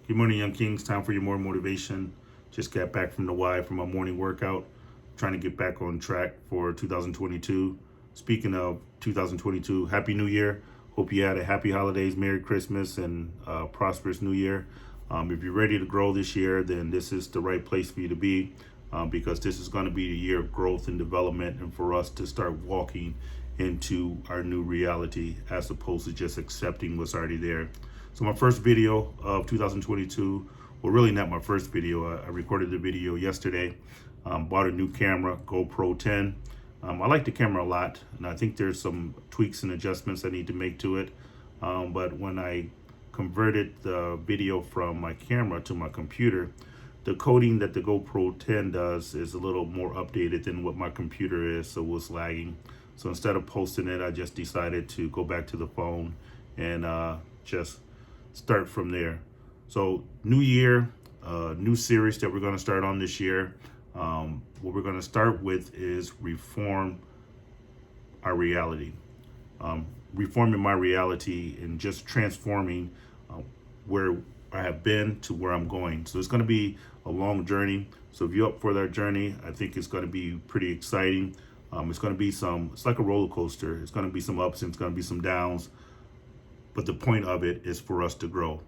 Good morning, Young Kings. Time for your more motivation. Just got back from the Y from a morning workout. Trying to get back on track for 2022. Speaking of 2022, Happy New Year. Hope you had a happy holidays, Merry Christmas, and prosperous New Year. If you're ready to grow this year, then this is the right place for you to be because this is going to be the year of growth and development and for us to start walking into our new reality as opposed to just accepting what's already there. So my first video of 2022, well, really not my first video. I recorded the video yesterday. Bought a new camera, GoPro 10. I like the camera a lot, and I think there's some tweaks and adjustments I need to make to it. But when I converted the video from my camera to my computer, the coding that the GoPro 10 does is a little more updated than what my computer is, so it was lagging. So instead of posting it, I just decided to go back to the phone and just start from there. So new year, new series that we're going to start on this year. What we're going to start with is reform our reality. Reforming my reality and just transforming where I have been to where I'm going. So it's going to be a long journey. So if you're up for that journey, I think it's going to be pretty exciting. It's going to be it's like a roller coaster. It's going to be some ups and it's going to be some downs. But the point of it is for us to grow.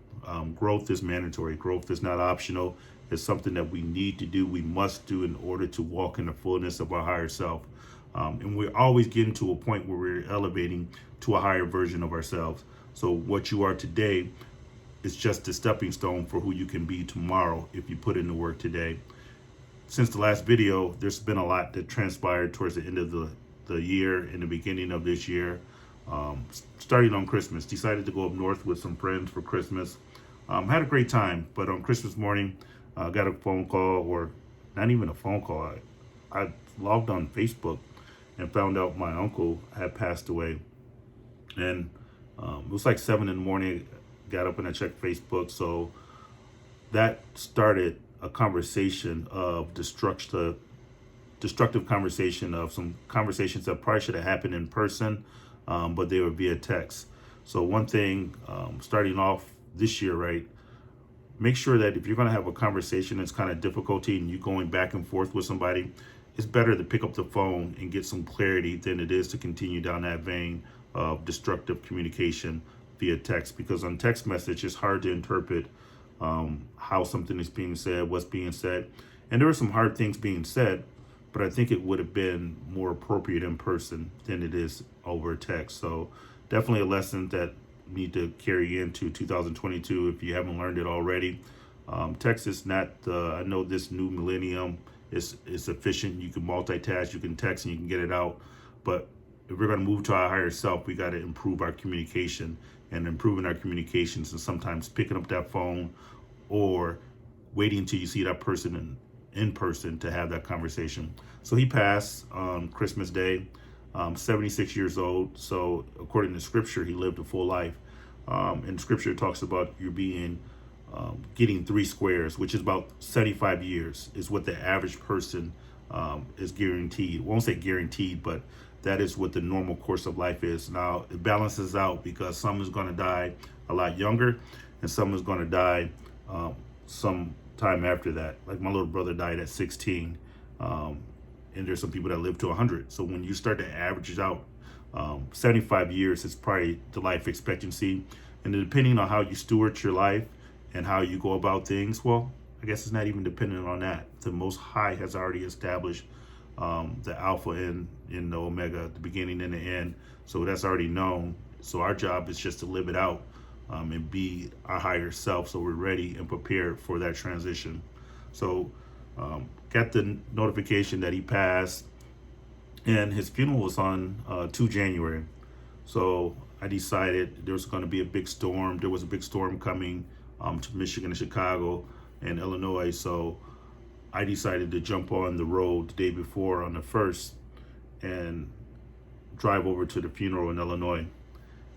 Growth is mandatory. Growth is not optional. It's something that we need to do. We must do in order to walk in the fullness of our higher self. And we're always getting to a point where we're elevating to a higher version of ourselves. So what you are today is just a stepping stone for who you can be tomorrow if you put in the work today. Since the last video, there's been a lot that transpired towards the end of the year and the beginning of this year. Starting on Christmas, decided to go up north with some friends for Christmas. Had a great time, but on Christmas morning, got a phone call, or not even a phone call. I logged on Facebook and found out my uncle had passed away. And it was like 7 in the morning. Got up and I checked Facebook. So that started a conversation of destructive conversation of some conversations that probably should have happened in person, but they were via text. So one thing, starting off this year, right? Make sure that if you're going to have a conversation that's kind of difficulty and you're going back and forth with somebody, it's better to pick up the phone and get some clarity than it is to continue down that vein of destructive communication via text, because on text message, it's hard to interpret how something is being said, what's being said. And there were some hard things being said, but I think it would have been more appropriate in person than it is over text. So definitely a lesson that you need to carry into 2022 if you haven't learned it already. Text is not, I know this new millennium is efficient. You can multitask, you can text and you can get it out. But if we're going to move to our higher self, we got to improve our communication, and improving our communications and sometimes picking up that phone or waiting until you see that person in person to have that conversation. So he passed on Christmas Day, 76 years old. So according to scripture, he lived a full life. And scripture talks about you getting 3 squares, which is about 75 years is what the average person is guaranteed. Won't say guaranteed, but that is what the normal course of life is. Now, it balances out because some is going to die a lot younger and some is going to die some time after that. Like my little brother died at 16, and there's some people that live to 100. So when you start to average it out, 75 years is probably the life expectancy. And depending on how you steward your life and how you go about things, well, I guess it's not even dependent on that. The Most High has already established the Alpha and the Omega, the beginning and the end. So that's already known. So our job is just to live it out and be our higher self, so we're ready and prepared for that transition. So got the notification that he passed, and his funeral was on 2 January. So I decided there was going to be a big storm. There was a big storm coming to Michigan and Chicago and Illinois. So I decided to jump on the road the day before on the 1st and drive over to the funeral in Illinois.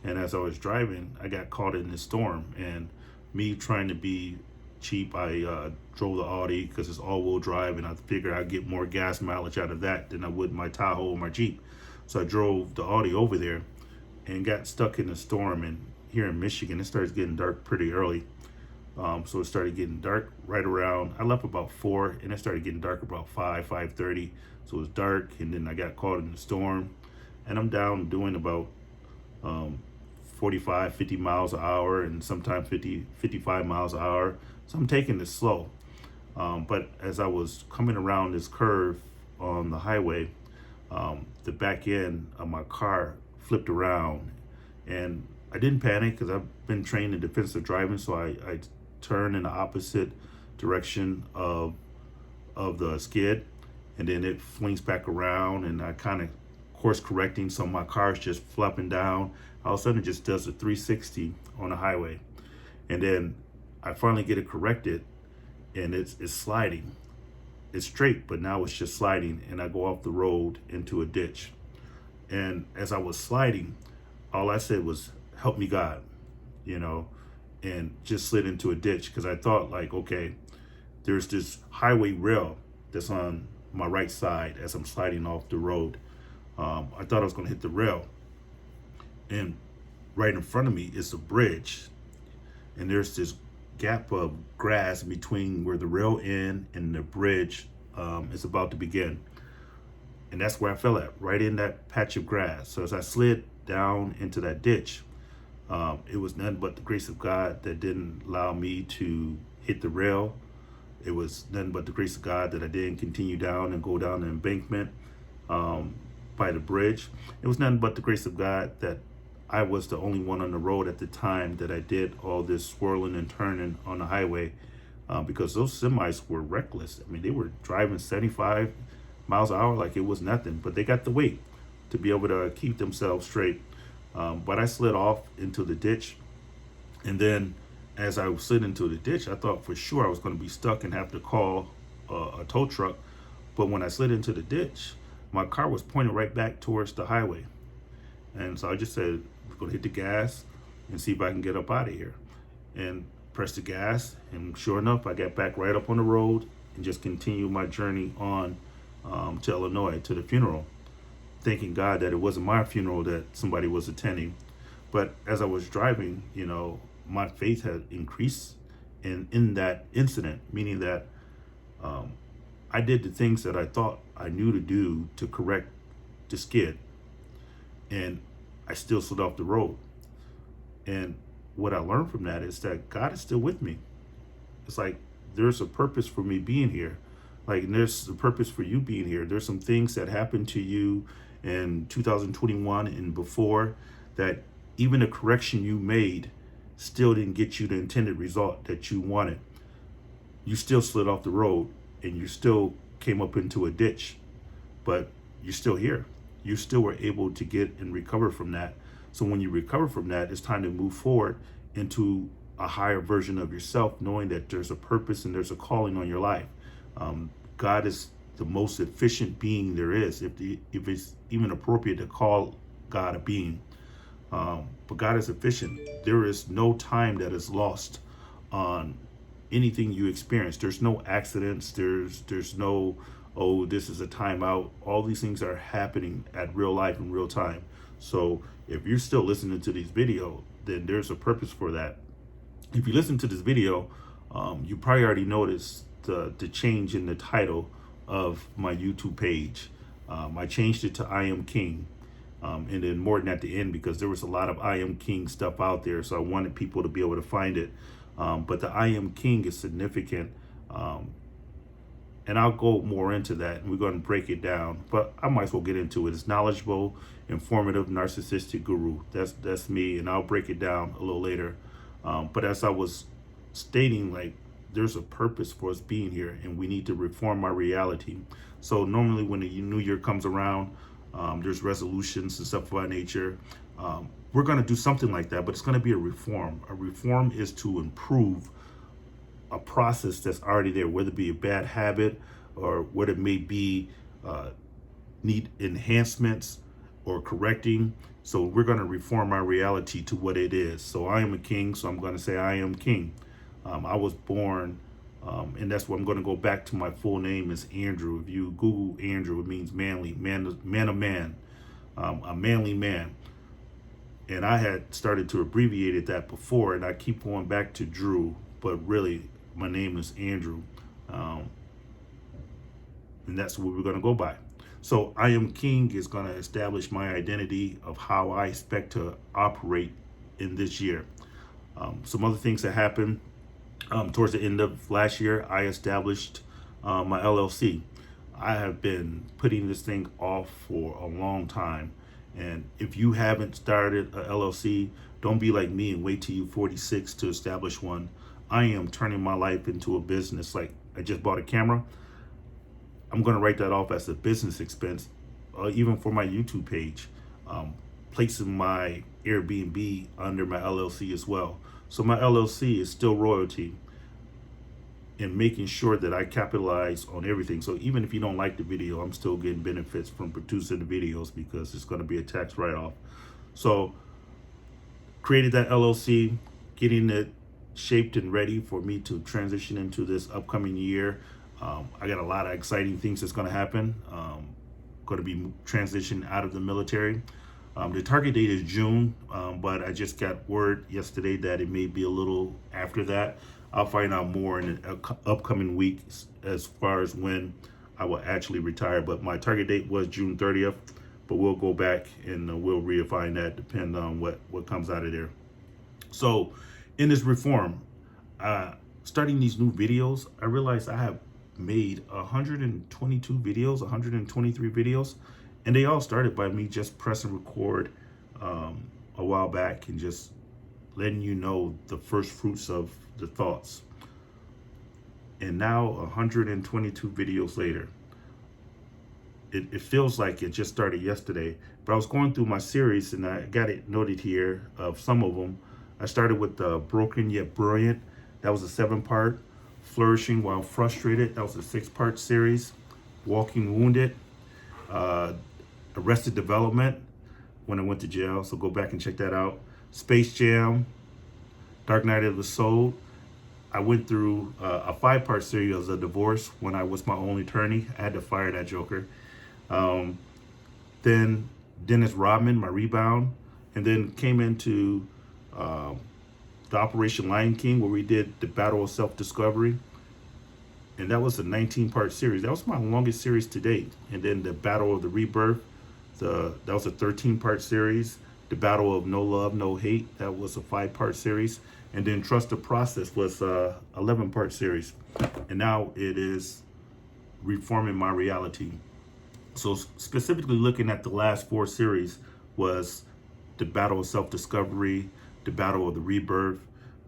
And as I was driving, I got caught in this storm. And me trying to be cheap, I drove the Audi because it's all-wheel drive, and I figured I'd get more gas mileage out of that than I would my Tahoe or my Jeep. So I drove the Audi over there and got stuck in the storm. And here in Michigan, it starts getting dark pretty early. So it started getting dark right around, I left about 4, and it started getting dark about 5:30. So it was dark, and then I got caught in the storm, and I'm down doing about um, 45, 50 miles an hour, and sometimes 50, 55 miles an hour. So I'm taking it slow. But as I was coming around this curve on the highway, the back end of my car flipped around, and I didn't panic because I've been trained in defensive driving. So I turned in the opposite direction of the skid, and then it flings back around, and I kind of course correcting, so my car's just flopping down. All of a sudden it just does a 360 on the highway, and then I finally get it corrected, and it's sliding. It's straight, but now it's just sliding, and I go off the road into a ditch. And as I was sliding, all I said was, help me God, you know, and just slid into a ditch, because I thought, like, okay, there's this highway rail that's on my right side as I'm sliding off the road. I thought I was going to hit the rail, and right in front of me is a bridge, and there's this gap of grass between where the rail end and the bridge is about to begin, and that's where I fell at, right in that patch of grass. So as I slid down into that ditch, it was nothing but the grace of God that didn't allow me to hit the rail. It was nothing but the grace of God that I didn't continue down and go down the embankment by the bridge. It was nothing but the grace of God that I was the only one on the road at the time that I did all this swirling and turning on the highway, because those semis were reckless. I mean, they were driving 75 miles an hour like it was nothing, but they got the weight to be able to keep themselves straight. But I slid off into the ditch, and then as I slid into the ditch, I thought for sure I was going to be stuck and have to call a tow truck. But when I slid into the ditch, my car was pointed right back towards the highway. And so I just said, I'm going to hit the gas and see if I can get up out of here. And pressed the gas, and sure enough, I got back right up on the road and just continued my journey on to Illinois, to the funeral, thanking God that it wasn't my funeral that somebody was attending. But as I was driving, you know, my faith had increased in that incident, meaning that I did the things that I thought I knew to do to correct the skid, and I still slid off the road. And what I learned from that is that God is still with me. It's like there's a purpose for me being here. Like, and there's a purpose for you being here. There's some things that happened to you in 2021 and before that even the correction you made still didn't get you the intended result that you wanted. You still slid off the road, and you still came up into a ditch, but you're still here. You still were able to get and recover from that. So when you recover from that, it's time to move forward into a higher version of yourself, knowing that there's a purpose and there's a calling on your life. God is the most efficient being there is, if it's even appropriate to call God a being. But God is efficient. There is no time that is lost on anything you experience. There's no accidents. There's no, oh, this is a timeout. All these things are happening at real life in real time. So if you're still listening to these videos, then there's a purpose for that. If you listen to this video, you probably already noticed the change in the title of my YouTube page. I changed it to I Am King. And then more than at the end, because there was a lot of I Am King stuff out there. So I wanted people to be able to find it. But the I Am King is significant. And I'll go more into that, and we're going to break it down. But I might as well get into it. It's knowledgeable, informative, narcissistic guru. That's me, and I'll break it down a little later. But as I was stating, like, there's a purpose for us being here, and we need to reform our reality. So normally when the new year comes around, there's resolutions and stuff of that nature. We're going to do something like that, but it's going to be a reform. A reform is to improve a process that's already there, whether it be a bad habit or what it may be, need enhancements or correcting. So we're going to reform our reality to what it is. So I am a king, so I'm going to say I am king. I was born, and that's what I'm going to go back to. My full name is Andrew. If you Google Andrew, it means manly, man of man, a manly man. And I had started to abbreviate that before, and I keep going back to Drew. but really my name is Andrew, and that's what we're going to go by. So I Am King is going to establish my identity of how I expect to operate in this year. Some other things that happened towards the end of last year, I established my LLC. I have been putting this thing off for a long time. And if you haven't started a LLC, don't be like me and wait till you're 46 to establish one. I am turning my life into a business. Like, I just bought a camera. I'm going to write that off as a business expense, even for my YouTube page. Placing my Airbnb under my LLC as well. So my LLC is still royalty, and making sure that I capitalize on everything. So even if you don't like the video, I'm still getting benefits from producing the videos because it's going to be a tax write-off. So created that LLC, getting it shaped and ready for me to transition into this upcoming year. I got a lot of exciting things that's going to happen. Going to be transitioning out of the military. The target date is June, but I just got word yesterday that it may be a little after that. I'll find out more in the upcoming weeks as far as when I will actually retire. But my target date was June 30th, but we'll go back and we'll redefine that depending on what comes out of there. So in this reform, starting these new videos, I realized I have made 122 videos, 123 videos, and they all started by me just pressing record a while back and just letting you know the first fruits of the thoughts. And now 122 videos later, it feels like it just started yesterday. But I was going through my series and I got it noted here of some of them. I started with Broken Yet Brilliant. That was a 7-part. Flourishing While Frustrated. That was a 6-part series. Walking Wounded. Arrested Development, when I went to jail. So go back and check that out. Space Jam. Dark Night of the Soul. I went through a 5-part series of a divorce when I was my own attorney. I had to fire that joker. Then Dennis Rodman, my rebound. And then came into the Operation Lion King, where we did the Battle of Self-Discovery. And that was a 19-part series. That was my longest series to date. And then the Battle of the Rebirth, that was a 13-part series. The Battle of No Love, No Hate, that was a 5-part series. And then Trust the Process was a 11-part series. And now it is Reforming My Reality. So specifically looking at the last 4 series was the Battle of Self-Discovery, the Battle of the Rebirth,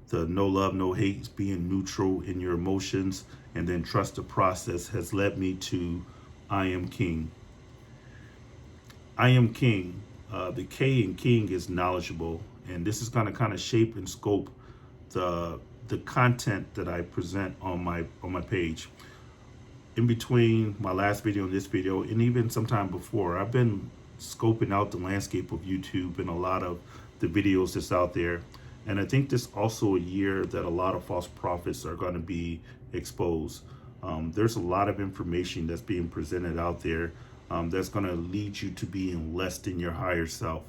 the No Love, No Hate, being neutral in your emotions, and then Trust the Process has led me to I Am King. I Am King. The K in King is knowledgeable, and this is going to kind of shape and scope the content that I present on my page. In between my last video and this video, and even sometime before, I've been scoping out the landscape of YouTube and a lot of the videos that's out there. And I think this also a year that a lot of false prophets are going to be exposed. There's a lot of information that's being presented out there that's going to lead you to being less than your higher self.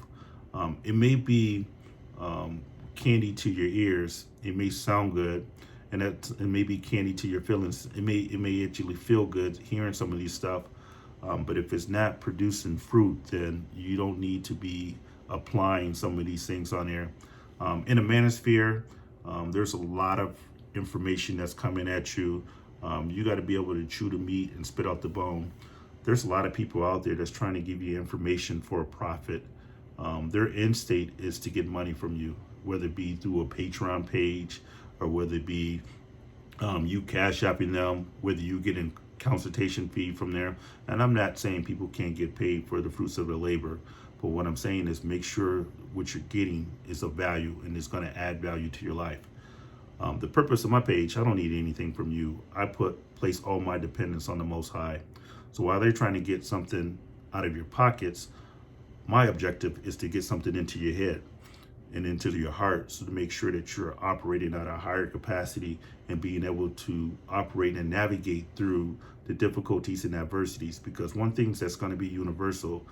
It may be candy to your ears. It may sound good, and it may be candy to your feelings. It may actually feel good hearing some of these stuff. But if it's not producing fruit, then you don't need to be applying some of these things on there. In a manosphere, there's a lot of information that's coming at you. You got to be able to chew the meat and spit out the bone. There's a lot of people out there that's trying to give you information for a profit. Their end state is to get money from you, whether it be through a Patreon page or whether it be you cash apping them, whether you get a consultation fee from there. And I'm not saying people can't get paid for the fruits of their labor, but what I'm saying is make sure what you're getting is of value and is going to add value to your life. The purpose of my page, I don't need anything from you. I place all my dependence on the Most High. So while they're trying to get something out of your pockets, my objective is to get something into your head and into your heart, so to make sure that you're operating at a higher capacity and being able to operate and navigate through the difficulties and adversities. Because one thing that's going to be universal,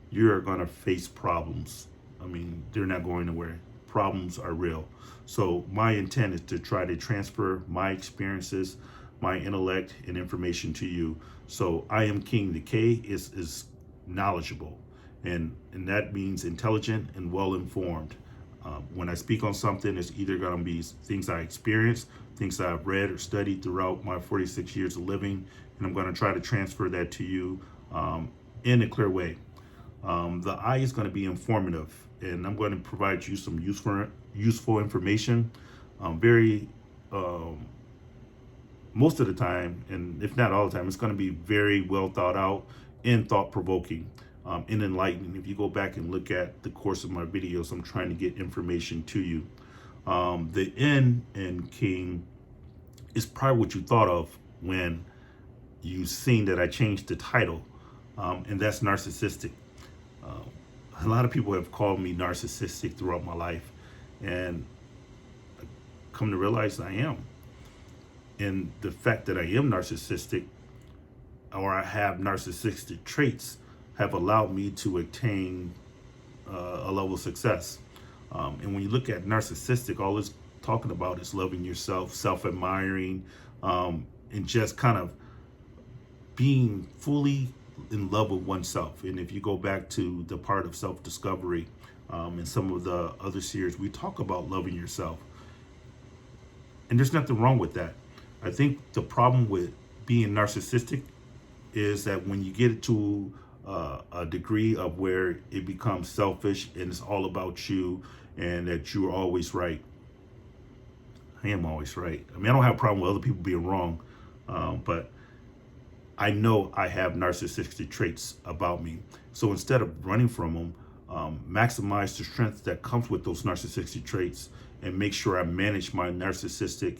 you're going to face problems. I mean, they're not going nowhere. problems are real. So my intent is to try to transfer my experiences, my intellect, and information to you. So I am King. The K is knowledgeable, and that means intelligent and well informed. When I speak on something, it's either going to be things I experienced, things that I've read or studied throughout my 46 years of living, and I'm going to try to transfer that to you in a clear way. The I is going to be informative, and I'm going to provide you some useful information. Very most of the time, and if not all the time, it's going to be very well thought out and thought provoking and enlightening. If you go back and look at the course of my videos, I'm trying to get information to you. The N in King is probably what you thought of when you seen that I changed the title, and that's narcissistic. A lot of people have called me narcissistic throughout my life, and I come to realize I am. And the fact that I am narcissistic, or I have narcissistic traits, have allowed me to attain a level of success. And when you look at narcissistic, all it's talking about is loving yourself, self-admiring, and just kind of being fully in love with oneself. And if you go back to the part of self-discovery and some of the other series, we talk about loving yourself. And there's nothing wrong with that. I think the problem with being narcissistic is that when you get to a degree of where it becomes selfish and it's all about you and that you're always right. I am always right. I mean, I don't have a problem with other people being wrong, but I know I have narcissistic traits about me. So instead of running from them, maximize the strength that comes with those narcissistic traits and make sure I manage my narcissistic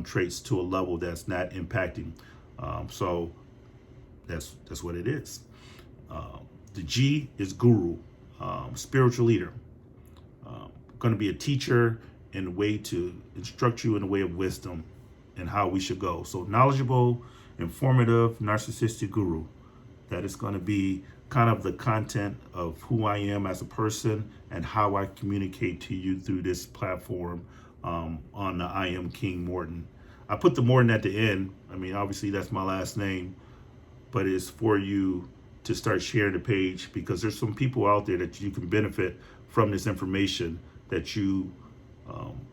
traits to a level that's not impacting. So that's what it is. The G is guru, spiritual leader. Going to be a teacher in a way to instruct you in a way of wisdom and how we should go. So knowledgeable, informative, narcissistic guru. That is going to be kind of the content of who I am as a person and how I communicate to you through this platform on the I Am King Morton. I put the Morton at the end. I mean, obviously that's my last name, but it's for you to start sharing the page because there's some people out there that you can benefit from this information that you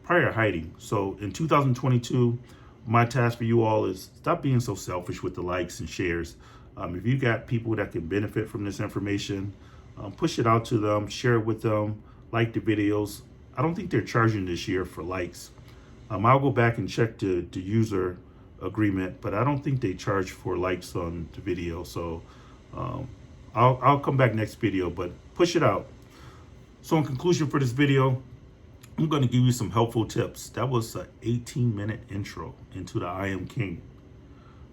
probably are hiding. So in 2022, my task for you all is stop being so selfish with the likes and shares. If you got people that can benefit from this information, push it out to them, share it with them, like the videos. I don't think they're charging this year for likes. I'll go back and check the user agreement, but I don't think they charge for likes on the video. So I'll come back next video, but push it out. So in conclusion for this video, I'm going to give you some helpful tips. That was an 18-minute intro into the I Am King.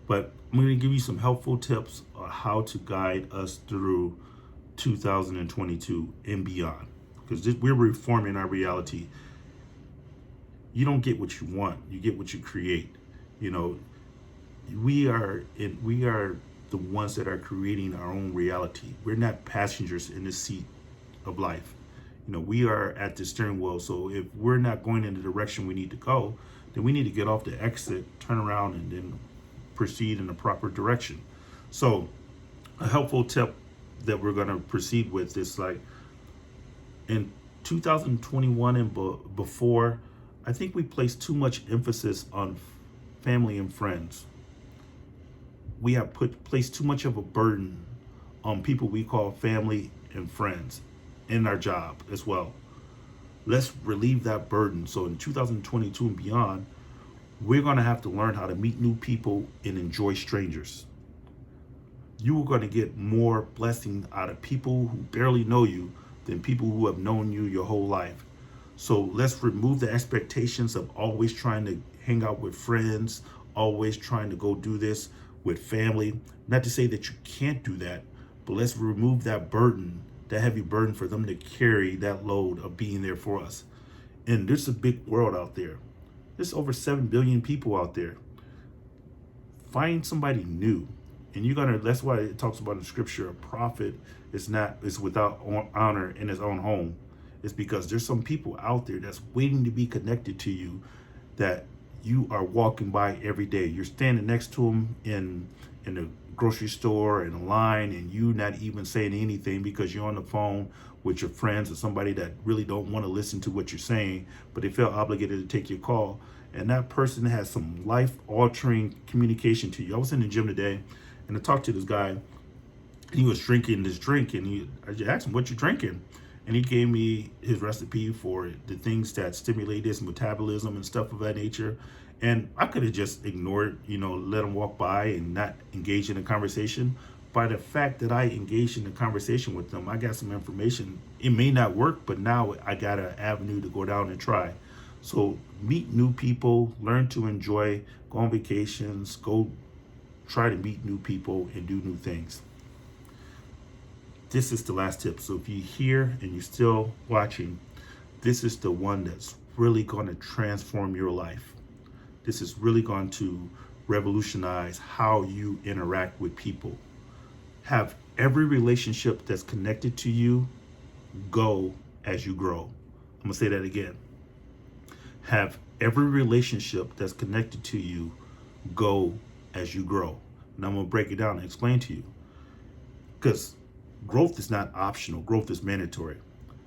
But I'm going to give you some helpful tips on how to guide us through 2022 and beyond. Because we're reforming our reality. You don't get what you want. You get what you create. You know, we are the ones that are creating our own reality. We're not passengers in the seat of life. You know, we are at the steering wheel. So if we're not going in the direction we need to go, then we need to get off the exit, turn around, and then proceed in the proper direction. So a helpful tip that we're going to proceed with is like in 2021 and before, I think we placed too much emphasis on family and friends. We have placed too much of a burden on people we call family and friends in our job as well. Let's relieve that burden. So in 2022 and beyond, we're going to have to learn how to meet new people and enjoy strangers. You are going to get more blessing out of people who barely know you than people who have known you your whole life. So let's remove the expectations of always trying to hang out with friends, always trying to go do this with family. Not to say that you can't do that, but let's remove that burden, that heavy burden for them to carry that load of being there for us. And there's a big world out there. There's over 7 billion people out there. Find somebody new. And that's why it talks about in scripture, a prophet is without honor in his own home. It's because there's some people out there that's waiting to be connected to you, that you are walking by every day. You're standing next to them in the grocery store, in a line, and you not even saying anything because you're on the phone with your friends or somebody that really don't want to listen to what you're saying, but they feel obligated to take your call. And that person has some life-altering communication to you. I was in the gym today, and I talked to this guy. He was drinking this drink, and I just asked him, "What you drinking?" And he gave me his recipe for the things that stimulate his metabolism and stuff of that nature. And I could have just ignored, let him walk by and not engage in a conversation. By the fact that I engaged in a conversation with them, I got some information. It may not work, but now I got an avenue to go down and try. So meet new people, learn to enjoy, go on vacations, go try to meet new people and do new things. This is the last tip. So if you're here and you're still watching, this is the one that's really going to transform your life. This is really going to revolutionize how you interact with people. Have every relationship that's connected to you go as you grow. I'm going to say that again. Have every relationship that's connected to you go as you grow. And I'm going to break it down and explain to you. Because growth is not optional. Growth is mandatory.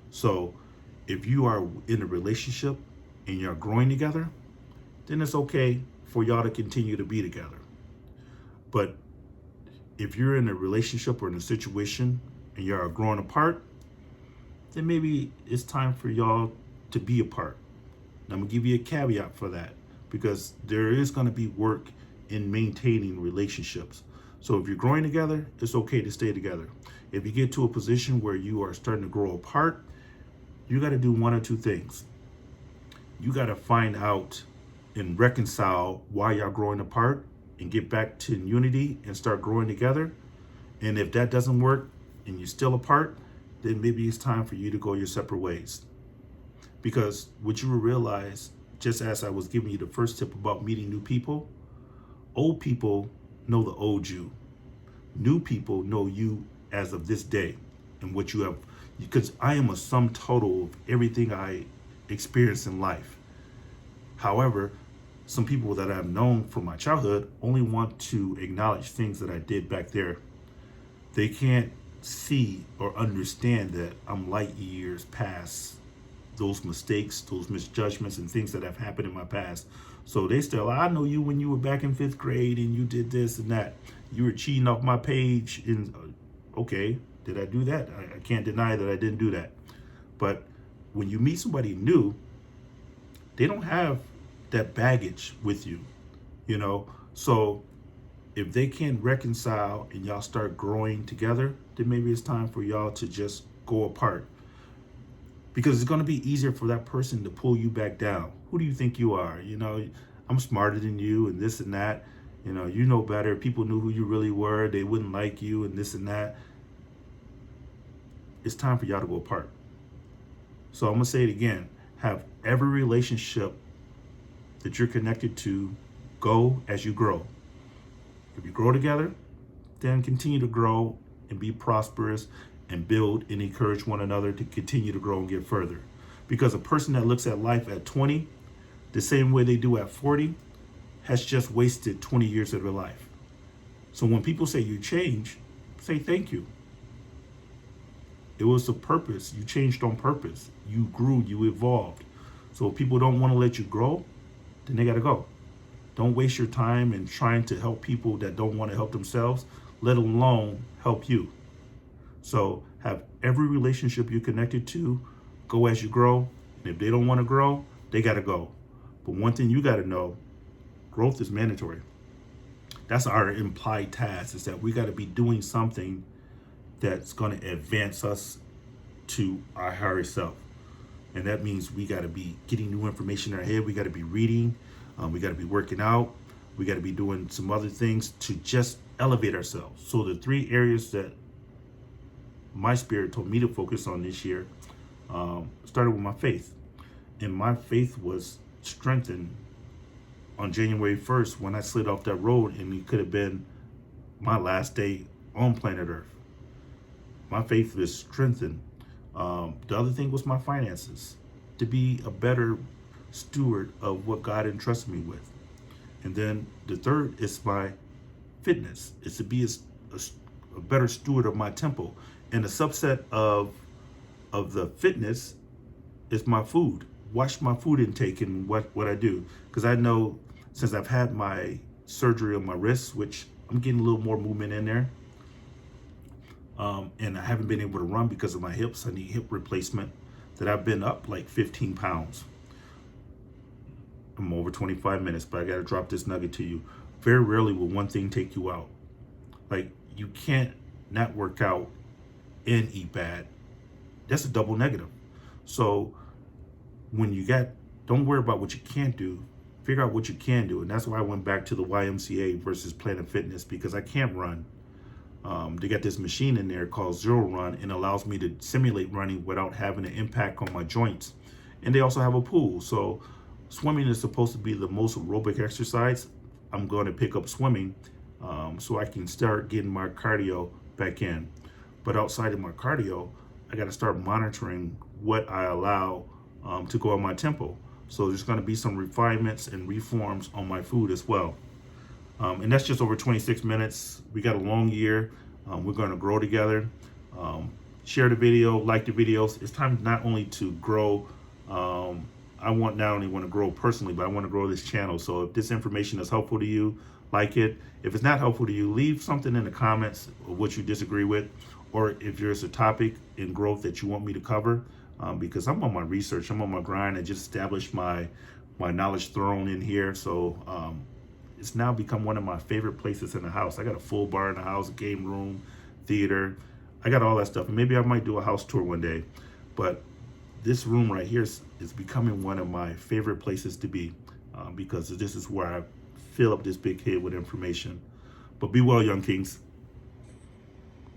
So if you are in a relationship and you're growing together, then it's okay for y'all to continue to be together. But if you're in a relationship or in a situation and y'all are growing apart, then maybe it's time for y'all to be apart. And I'm gonna give you a caveat for that, because there is gonna be work in maintaining relationships. So if you're growing together, it's okay to stay together. If you get to a position where you are starting to grow apart, you got to do one or two things. You got to find out and reconcile why y'all growing apart and get back to unity and start growing together. And if that doesn't work and you're still apart, then maybe it's time for you to go your separate ways. Because what you will realize, just as I was giving you the first tip about meeting new people, old people know the old you. New people know you as of this day and what you have, because I am a sum total of everything I experience in life. However, some people that I've known from my childhood only want to acknowledge things that I did back there. They can't see or understand that I'm light years past those mistakes, those misjudgments, and things that have happened in my past. So they still, I know you when you were back in 5th grade and you did this and that. You were cheating off my page. Okay, did I do that? I can't deny that I didn't do that. But when you meet somebody new, they don't have that baggage with you, So if they can't reconcile and y'all start growing together, then maybe it's time for y'all to just go apart. Because it's going to be easier for that person to pull you back down. Who do you think you are? I'm smarter than you and this and that. You know better. People knew who you really were. They wouldn't like you and this and that. It's time for y'all to go apart. So I'm going to say it again. Have every relationship that you're connected to go as you grow. If you grow together, then continue to grow and be prosperous and build and encourage one another to continue to grow and get further. Because a person that looks at life at 20 the same way they do at 40 has just wasted 20 years of their life. So when people say you change, say thank you. It was a purpose. You changed on purpose. You grew, you evolved. So if people don't want to let you grow, then they got to go. Don't waste your time in trying to help people that don't want to help themselves, let alone help you. So have every relationship you're connected to go as you grow. And if they don't want to grow, they got to go. But one thing you got to know, growth is mandatory. That's our implied task, is that we got to be doing something that's going to advance us to our higher self. And that means we got to be getting new information in our head. We got to be reading. We got to be working out. We got to be doing some other things to just elevate ourselves. So the 3 areas that my spirit told me to focus on this year started with my faith. And my faith was strengthened on January 1st when I slid off that road, and it could have been my last day on planet Earth. My faith was strengthened The other thing was my finances, to be a better steward of what God entrusted me with. And then the third is my fitness. It's to be a better steward of my temple. And a subset of the fitness is my food. Watch my food intake and what I do. Because I know since I've had my surgery on my wrist, which I'm getting a little more movement in there, and I haven't been able to run because of my hips. I need hip replacement. That I've been up like 15 pounds. I'm over 25 minutes, but I got to drop this nugget to you. Very rarely will one thing take you out. Like, you can't not work out and eat bad. That's a double negative. So when don't worry about what you can't do, figure out what you can do. And that's why I went back to the YMCA versus Planet Fitness, because I can't run. They got this machine in there called Zero Run, and allows me to simulate running without having an impact on my joints. And they also have a pool. So swimming is supposed to be the most aerobic exercise. I'm going to pick up swimming so I can start getting my cardio back in. But outside of my cardio, I got to start monitoring what I allow to go on my tempo. So there's going to be some refinements and reforms on my food as well. And that's just over 26 minutes. We got a long year. We're going to grow together. Share the video, like the videos. It's time not only to grow. I not only want to grow personally, but I want to grow this channel. So if this information is helpful to you, like it. If it's not helpful to you, leave something in the comments of what you disagree with, or if there's a topic in growth that you want me to cover. Because I'm on my research, I'm on my grind. I just established my knowledge throne in here. So it's now become one of my favorite places in the house. I got a full bar in the house, game room, theater. I got all that stuff. And maybe I might do a house tour one day. But this room right here is becoming one of my favorite places to be, because this is where I fill up this big head with information. But be well, young kings.